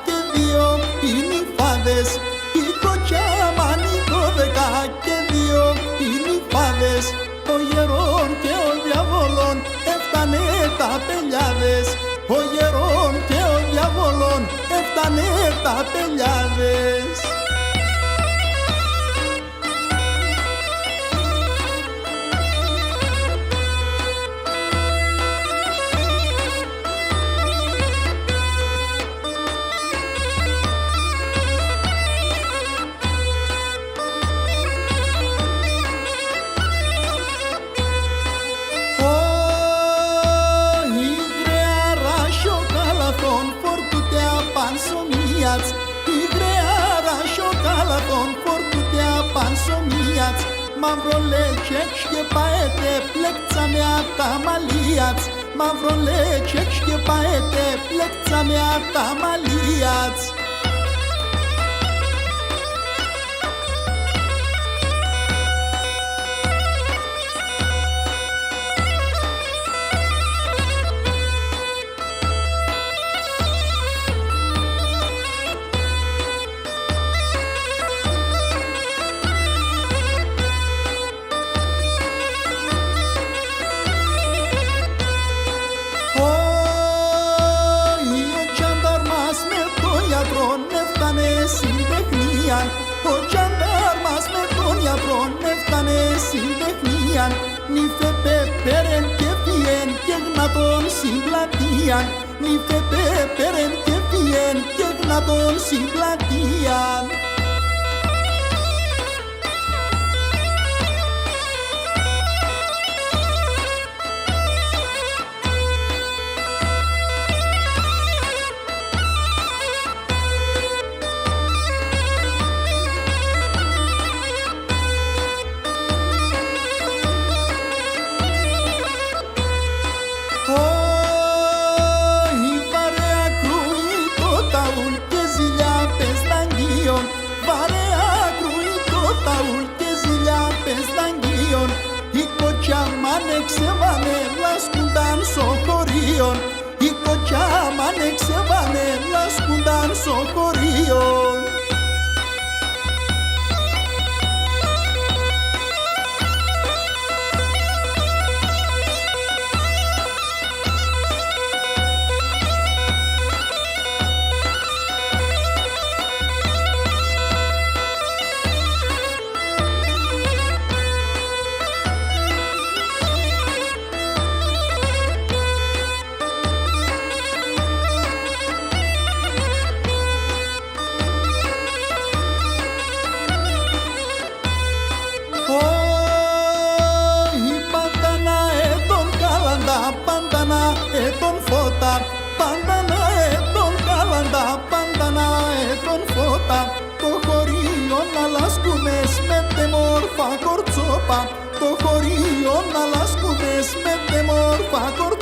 και 2 είναι οι φάδες. Η κότσια μάνι 12 και 2 είναι οι φάδες. Ο γερόν και ο διαβόλων έφτανε τα πελιάδες. Ο γερόν και ο διαβόλων έφτανε τα πελιάδες. Mavrolecek paete plekca mea tamaliac. Mavrolecek paete plekca mea tamaliac. Ο τζαντάρμας με τον γιατρόν έφτανε συντεχνίαν. Νύφε πεπέρεν και φιέν και γνατόν συμπλατείαν. Νύφε πεπέρεν και φιέν και γνατόν συμπλατείαν. Ανεξεβάνε λασκούνταν σοχωρίων. Η κοτσιά μ' ανεξεβάνε λασκούνταν σοχωρίων. Το χωρίο να λάσκουμες με τεμόρφα κορτσόπα. Το χωρίο να λάσκουμες με τεμόρφα κορτσόπα.